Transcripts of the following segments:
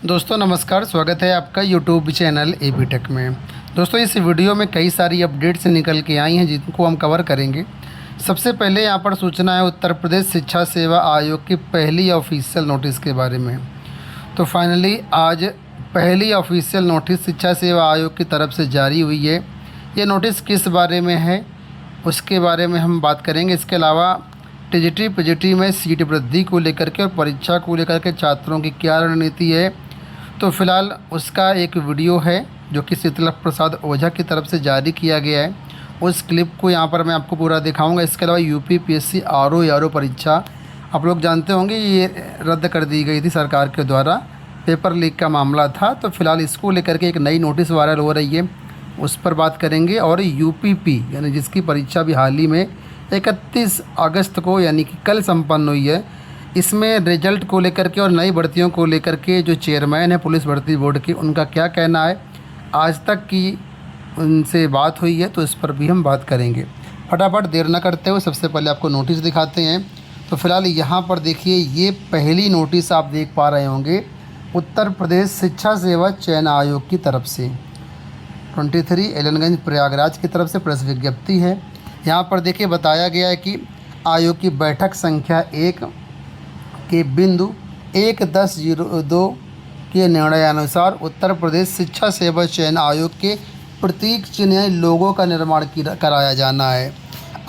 दोस्तों नमस्कार, स्वागत है आपका यूट्यूब चैनल एबी टेक में। दोस्तों इस वीडियो में कई सारी अपडेट्स निकल के आई हैं जिनको हम कवर करेंगे। सबसे पहले यहाँ पर सूचना है उत्तर प्रदेश शिक्षा सेवा आयोग की पहली ऑफिशियल नोटिस के बारे में। तो फाइनली आज पहली ऑफिशियल नोटिस शिक्षा सेवा आयोग की तरफ से जारी हुई है। ये नोटिस किस बारे में है उसके बारे में हम बात करेंगे। इसके अलावा टीजीटी पीजीटी में सीट वृद्धि को लेकर के और परीक्षा को लेकर के छात्रों की क्या रणनीति है, तो फ़िलहाल उसका एक वीडियो है जो कि शीतल प्रसाद ओझा की तरफ से जारी किया गया है। उस क्लिप को यहाँ पर मैं आपको पूरा दिखाऊंगा। इसके अलावा यूपीपीएससी आरओ परीक्षा आप लोग जानते होंगे ये रद्द कर दी गई थी सरकार के द्वारा, पेपर लीक का मामला था। तो फ़िलहाल इसको लेकर के एक नई नोटिस वायरल हो रही है, उस पर बात करेंगे। और यूपीपी यानी जिसकी परीक्षा भी हाल ही में 31 अगस्त को यानी कि कल संपन्न हुई है, इसमें रिजल्ट को लेकर के और नई भर्तियों को लेकर के जो चेयरमैन है पुलिस भर्ती बोर्ड की, उनका क्या कहना है, आज तक की उनसे बात हुई है, तो इस पर भी हम बात करेंगे। फटाफट देर न करते हुए सबसे पहले आपको नोटिस दिखाते हैं। तो फिलहाल यहाँ पर देखिए, ये पहली नोटिस आप देख पा रहे होंगे उत्तर प्रदेश शिक्षा सेवा चयन आयोग की तरफ से 23 एलनगंज प्रयागराज की तरफ से प्रेस विज्ञप्ति है। यहाँ पर देखिए बताया गया है कि आयोग की बैठक संख्या 1 के बिंदु 1-10-02 के निर्णयानुसार उत्तर प्रदेश शिक्षा सेवा चयन आयोग के प्रतीक चिन्ह यानी लोगो का निर्माण कराया जाना है।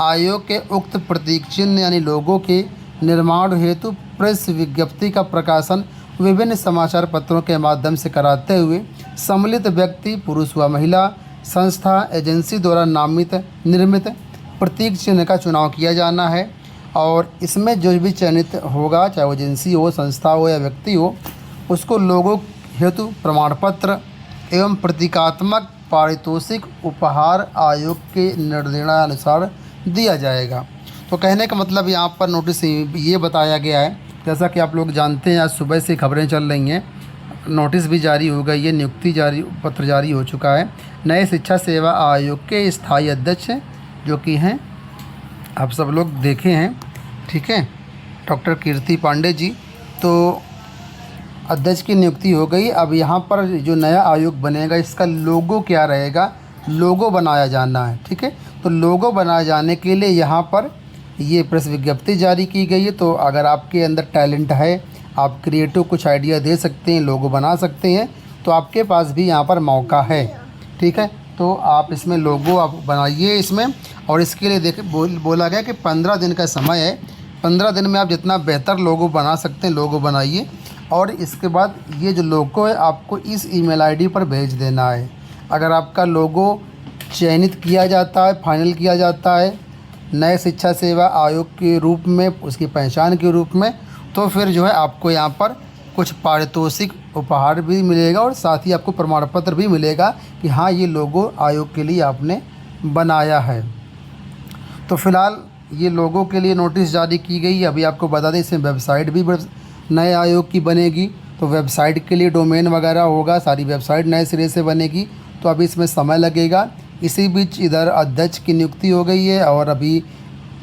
आयोग के उक्त प्रतीक चिन्ह यानी लोगो के निर्माण हेतु प्रेस विज्ञप्ति का प्रकाशन विभिन्न समाचार पत्रों के माध्यम से कराते हुए सम्मिलित व्यक्ति, पुरुष व महिला, संस्था, एजेंसी द्वारा निर्मित प्रतीक चिन्ह का चुनाव किया जाना है। और इसमें जो भी चयनित होगा, चाहे वो एजेंसी हो, संस्था हो या व्यक्ति हो, उसको लोगों हेतु प्रमाण पत्र एवं प्रतीकात्मक पारितोषिक उपहार आयोग के निर्देशानुसार दिया जाएगा। तो कहने का मतलब यहाँ पर नोटिस ये बताया गया है, जैसा कि आप लोग जानते हैं आज सुबह से खबरें चल रही हैं, नोटिस भी जारी हो गई है, नियुक्ति पत्र जारी हो चुका है। नए शिक्षा सेवा आयोग के स्थायी अध्यक्ष जो कि हैं आप सब लोग देखे हैं, ठीक है, डॉक्टर कीर्ति पांडे जी, तो अध्यक्ष की नियुक्ति हो गई। अब यहाँ पर जो नया आयोग बनेगा इसका लोगो क्या रहेगा, लोगो बनाया जाना है, ठीक है। तो लोगो बनाए जाने के लिए यहाँ पर ये प्रेस विज्ञप्ति जारी की गई है। तो अगर आपके अंदर टैलेंट है, आप क्रिएटिव कुछ आइडिया दे सकते हैं, लोगो बना सकते हैं, तो आपके पास भी यहाँ पर मौका है, ठीक है। तो आप इसमें लोगो आप बनाइए इसमें, और इसके लिए बोला गया कि 15 दिन का समय है। 15 दिन में आप जितना बेहतर लोगो बना सकते हैं लोगो बनाइए, और इसके बाद ये जो लोगो है आपको इस ईमेल आईडी पर भेज देना है। अगर आपका लोगो चयनित किया जाता है, फाइनल किया जाता है नए शिक्षा सेवा आयोग के रूप में, उसकी पहचान के रूप में, तो फिर जो है आपको यहाँ पर कुछ पारितोषिक उपहार भी मिलेगा और साथ ही आपको प्रमाण पत्र भी मिलेगा कि हाँ ये लोगो आयोग के लिए आपने बनाया है। तो फिलहाल ये लोगों के लिए नोटिस जारी की गई। अभी आपको बता दें इसमें वेबसाइट भी नए आयोग की बनेगी, तो वेबसाइट के लिए डोमेन वगैरह होगा, सारी वेबसाइट नए सिरे से बनेगी, तो अभी इसमें समय लगेगा। इसी बीच इधर अध्यक्ष की नियुक्ति हो गई है और अभी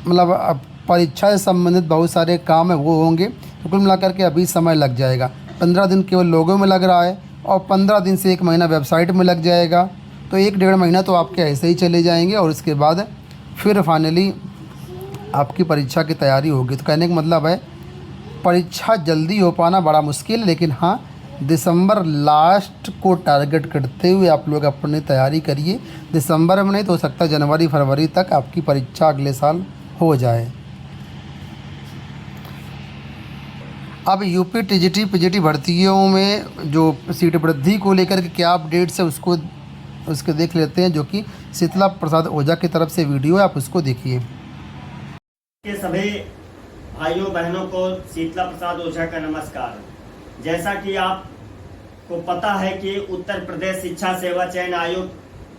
मतलब परीक्षा से संबंधित बहुत सारे काम है वो होंगे, तो कुल मिलाकर के अभी समय लग जाएगा। 15 दिन केवल लोगों में लग रहा है और 15 दिन से 1 महीना वेबसाइट में लग जाएगा, तो 1-1.5 महीना तो आपके ऐसे ही चले जाएंगे और इसके बाद फिर फाइनली आपकी परीक्षा की तैयारी होगी। तो कहने का मतलब है परीक्षा जल्दी हो पाना बड़ा मुश्किल, लेकिन हाँ दिसंबर लास्ट को टारगेट करते हुए आप लोग अपनी तैयारी करिए। दिसंबर में नहीं तो हो सकता जनवरी फरवरी तक आपकी परीक्षा अगले साल हो जाए। अब यूपी टीजीटी पीजीटी भर्तियों में जो सीट वृद्धि को लेकर के क्या अपडेट्स है उसको देख लेते हैं, जो कि शीतल प्रसाद ओझा की तरफ से वीडियो है, आप उसको देखिए। के सभी भाइयों बहनों को शीतल प्रसाद ओझा का नमस्कार। जैसा कि आपको पता है कि उत्तर प्रदेश शिक्षा सेवा चयन आयोग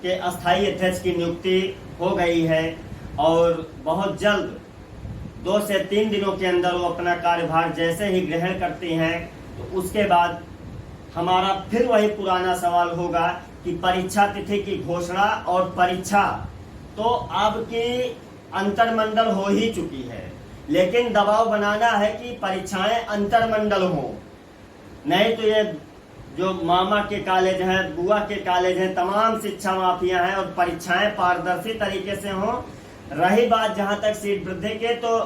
के अस्थायी अध्यक्ष की नियुक्ति हो गई है और बहुत जल्द 2 से 3 दिनों के अंदर वो अपना कार्यभार जैसे ही ग्रहण करती हैं, तो उसके बाद हमारा फिर वही पुराना सवाल होगा कि परीक्षा तिथि की घोषणा और परीक्षा तो आपकी अंतरमंडल हो ही चुकी है, लेकिन दबाव बनाना है कि परीक्षाएं अंतरमंडल हों, नहीं तो ये जो मामा के कॉलेज हैं, बुआ के कॉलेज हैं, तमाम शिक्षा माफिया हैं और परीक्षाएं पारदर्शी तरीके से हों। रही बात जहां तक सीट वृद्धि के, तो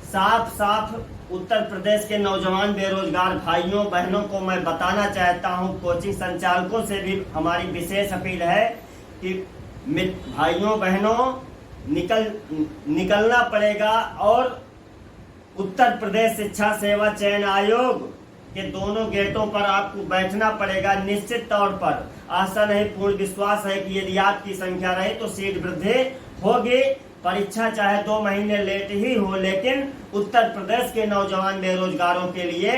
साफ साफ उत्तर प्रदेश के नौजवान बेरोजगार भाइयों बहनों को मैं बताना चाहता हूं, कोचिंग संचालकों से भी हमारी विशेष अपील है कि भाइयों बहनों निकलना पड़ेगा और उत्तर प्रदेश शिक्षा सेवा चयन आयोग के दोनों गेटों पर आपको बैठना पड़ेगा। निश्चित तौर पर आशा नहीं, पूर्ण विश्वास है कि यदि आपकी संख्या रहे तो सीट वृद्धि होगी। परीक्षा चाहे 2 महीने लेट ही हो, लेकिन उत्तर प्रदेश के नौजवान बेरोजगारों के लिए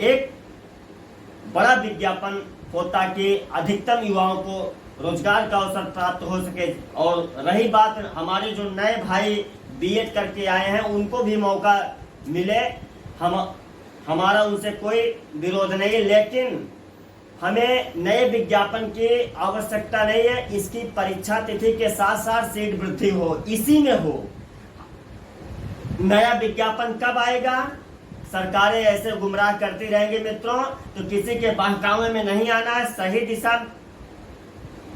एक बड़ा विज्ञापन होता कि अधिकतम युवाओं को रोजगार का अवसर प्राप्त हो सके। और रही बात हमारे जो नए भाई बीएड करके आए हैं, उनको भी मौका मिले, हमारा उनसे कोई विरोध नहीं है, लेकिन हमें नए विज्ञापन की आवश्यकता नहीं है। इसकी परीक्षा तिथि के साथ साथ सीट वृद्धि हो, इसी में हो। नया विज्ञापन कब आएगा? सरकारें ऐसे गुमराह करती रहेंगी मित्रों, तो किसी के बहकावे में नहीं आना है। सही दिशा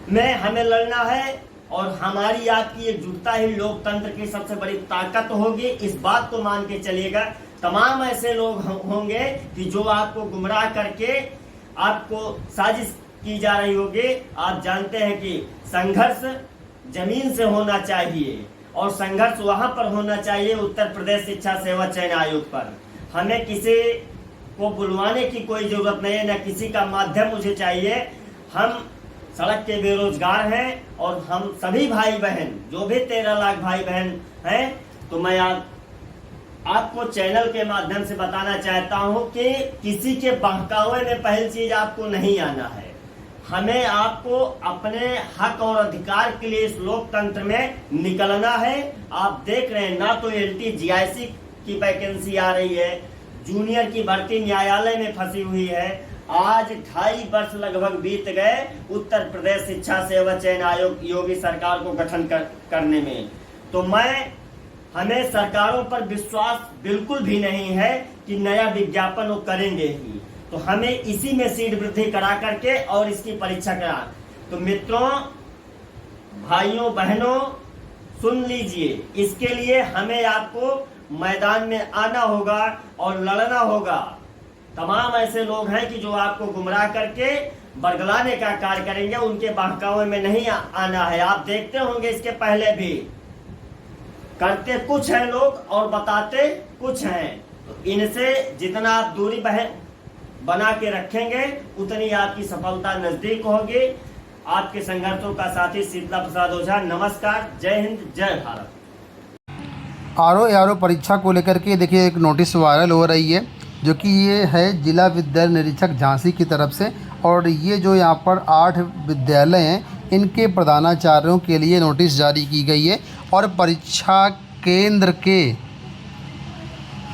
में हमें लड़ना है और हमारी आपकी एकजुटता ही लोकतंत्र की सबसे बड़ी ताकत होगी। इस बात को मान के चलिएगा। तमाम ऐसे लोग होंगे कि जो आपको गुमराह करके आपको साजिश की जा रही होगी। आप जानते हैं कि संघर्ष जमीन से होना चाहिए और संघर्ष वहां पर होना चाहिए उत्तर प्रदेश शिक्षा सेवा चयन आयोग पर। हमें किसी को बुलवाने की कोई जरूरत नहीं है, न किसी का माध्यम मुझे चाहिए। हम सड़क के बेरोजगार हैं और हम सभी भाई बहन, जो भी 13 लाख भाई बहन हैं, तो मैं आपको चैनल के माध्यम से बताना चाहता हूं कि किसी के बहकावे में पहली चीज आपको नहीं आना है। हमें आपको अपने हक और अधिकार के लिए इस लोकतंत्र में निकलना है। आप देख रहे हैं, ना तो एलटी जीआईसी की वैकेंसी आ रही है, जूनियर की भर्ती न्यायालय में फंसी हुई है। आज 2.5 वर्ष लगभग बीत गए उत्तर प्रदेश शिक्षा सेवा चयन आयोग योगी सरकार को गठन करने में। तो हमें सरकारों पर विश्वास बिल्कुल भी नहीं है कि नया विज्ञापन वो करेंगे ही। तो हमें इसी में सीट वृद्धि करा करके और इसकी परीक्षा करा। तो मित्रों, भाइयों बहनों, सुन लीजिए, इसके लिए हमें आपको मैदान में आना होगा और लड़ना होगा। तमाम ऐसे लोग हैं कि जो आपको गुमराह करके बरगलाने का कार्य करेंगे, उनके बहकावे में नहीं आना है। आप देखते होंगे इसके पहले भी करते कुछ हैं लोग और बताते कुछ हैं। तो इनसे जितना आप दूरी बना के रखेंगे, उतनी आपकी सफलता नजदीक होगी। आपके संघर्षों का साथी शीतला प्रसाद ओझा। नमस्कार, जय हिंद, जय भारत। आरओ परीक्षा को लेकर के देखिए एक नोटिस वायरल हो रही है, जो कि ये है जिला विद्यालय निरीक्षक झांसी की तरफ से। और ये जो यहाँ पर 8 विद्यालय हैं, इनके प्रधानाचार्यों के लिए नोटिस जारी की गई है। और परीक्षा केंद्र के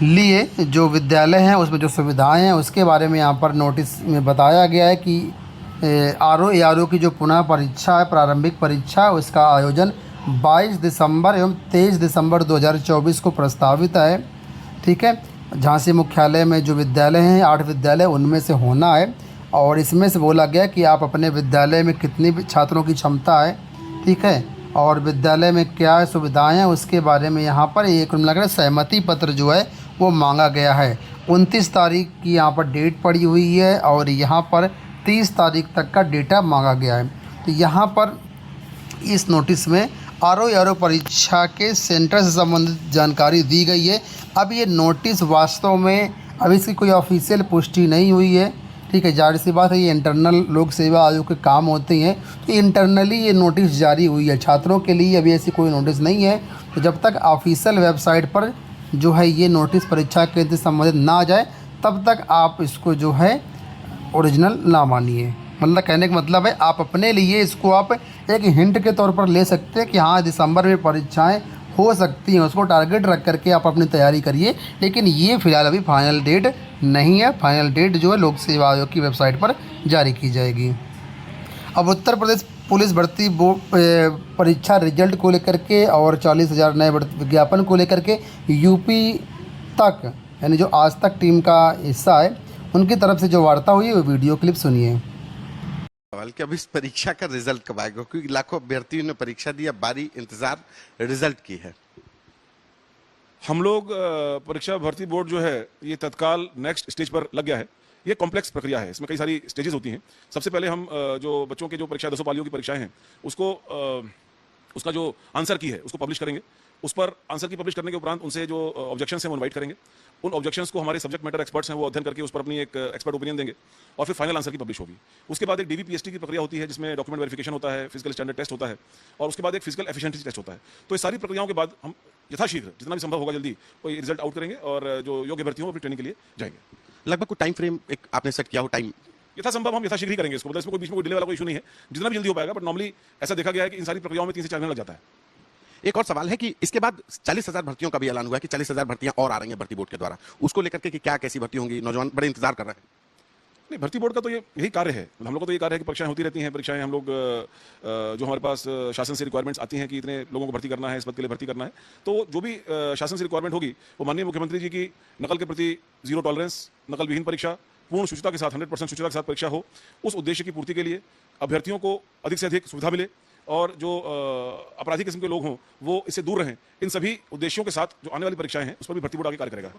लिए जो विद्यालय हैं, उसमें जो सुविधाएं हैं, उसके बारे में यहाँ पर नोटिस में बताया गया है कि आरओ की जो पुनः परीक्षा है, प्रारंभिक परीक्षा, उसका आयोजन 22 दिसंबर एवं 23 दिसंबर 2024 को प्रस्तावित है। ठीक है, झांसी मुख्यालय में जो विद्यालय हैं, 8 विद्यालय, उनमें से होना है। और इसमें से बोला गया कि आप अपने विद्यालय में कितनी छात्रों की क्षमता है, ठीक है, और विद्यालय में क्या सुविधाएं हैं, उसके बारे में यहाँ पर एक लग रहा है सहमति पत्र जो है वो मांगा गया है। 29 तारीख की यहाँ पर डेट पड़ी हुई है और यहाँ पर 30 तारीख तक का डेटा मांगा गया है। तो यहाँ पर इस नोटिस में आरओ परीक्षा के सेंटर से संबंधित जानकारी दी गई है। अब ये नोटिस वास्तव में अभी इसकी कोई ऑफिशियल पुष्टि नहीं हुई है। ठीक है, जाहिर सी बात है, ये इंटरनल लोक सेवा आयोग के काम होते हैं, तो इंटरनली ये नोटिस जारी हुई है। छात्रों के लिए अभी ऐसी कोई नोटिस नहीं है। तो जब तक ऑफिशियल वेबसाइट पर जो है ये नोटिस परीक्षा केंद्र से संबंधित ना आ जाए, तब तक आप इसको जो है ओरिजिनल ना मानिए। मतलब कहने का मतलब है, आप अपने लिए इसको आप एक हिंट के तौर पर ले सकते हैं कि हाँ, दिसंबर में परीक्षाएं हो सकती हैं, उसको टारगेट रख करके आप अपनी तैयारी करिए। लेकिन ये फ़िलहाल अभी फाइनल डेट नहीं है। फाइनल डेट जो है लोक सेवा आयोग की वेबसाइट पर जारी की जाएगी। अब उत्तर प्रदेश पुलिस भर्ती परीक्षा रिजल्ट को लेकर के और 40,000 नए विज्ञापन को लेकर के यूपी तक, यानी जो आज तक टीम का हिस्सा है, उनकी तरफ से जो वार्ता हुई वो वीडियो क्लिप सुनिए। सवाल कि अब इस परीक्षा का रिजल्ट कब आएगा, क्योंकि लाखों अभ्यर्थियों ने परीक्षा दी, अब बारी इंतजार रिजल्ट की है। हम लोग परीक्षा भर्ती बोर्ड जो है ये तत्काल नेक्स्ट स्टेज पर लग गया है। ये कॉम्प्लेक्स प्रक्रिया है, इसमें कई सारी स्टेजेस होती हैं। सबसे पहले हम जो बच्चों के जो परीक्षा 200 पालियों की परीक्षाएं हैं उसको उसका जो आंसर की है उसको पब्लिश करेंगे। उस पर आंसर की पब्लिश करने के उपरांत उनसे जो ऑब्जेक्शंस हैं वो इनवाइट करेंगे। उन ऑब्जेक्शंस को हमारे सब्जेक्ट मैटर एक्सपर्ट्स हैं वो अध्ययन करके उस पर अपनी एक एक्सपर्ट ओपिनियन देंगे और फिर फाइनल आंसर की पब्लिश होगी। उसके बाद एक डीवीपीएसटी की प्रक्रिया होती है जिसमें डॉक्यूमेंट वेरिफिकेशन होता है, फिजिकल स्टैंडर्ड टेस्ट होता है और उसके बाद एक फिजिकल एफिशिएंसी टेस्ट होता है। तो इस सारी प्रक्रियाओं के बाद हम यथाशीघ्र जितना भी संभव होगा जल्दी कोई रिजल्ट आउट करेंगे और जो योग्य अभ्यर्थी हों अपनी ट्रेनिंग के लिए जाएंगे। लगभग कोई टाइम फ्रेम एक आपने सेट किया हो टाइम? यथासंभव हम यथाशीघ्र ही करेंगे इसको, मतलब इसमें कोई बीच में कोई डिले वाला कोई इशू नहीं है, जितना भी जल्दी हो पाएगा। बट नॉर्मली ऐसा देखा गया है कि इन सारी प्रक्रियाओं में 3 से 4 महीने लग जाता है। एक और सवाल है कि इसके बाद 40,000 भर्तियों का भी ऐलान हुआ है कि 40,000 भर्तियां और आ रही हैं भर्ती बोर्ड के द्वारा, उसको लेकर के कि क्या कैसी भर्ती होंगी, नौजवान बड़े इंतजार कर रहे हैं। नहीं, भर्ती बोर्ड का तो यही कार्य है, हम लोग को तो ये कार्य है कि परीक्षाएं होती रहती हैं। परीक्षाएं हम लोग जो हमारे पास शासन से रिक्वायरमेंट्स आती हैं कि इतने लोगों को भर्ती करना है, इस पद के लिए भर्ती करना है, तो जो भी शासन से रिक्वायरमेंट होगी वो माननीय मुख्यमंत्री जी की नकल के प्रति जीरो टॉलरेंस, नकल विहीन परीक्षा, पूर्ण शुचिता के साथ 100% शुचिता के साथ परीक्षा हो, उस उद्देश्य की पूर्ति के लिए अभ्यर्थियों को अधिक से अधिक सुविधा मिले और जो अपराधी किस्म के लोग हों वो इससे दूर रहें, इन सभी उद्देश्यों के साथ जो आने वाली परीक्षाएं हैं उस पर भी भर्ती बोर्ड आगे कार्य करेगा।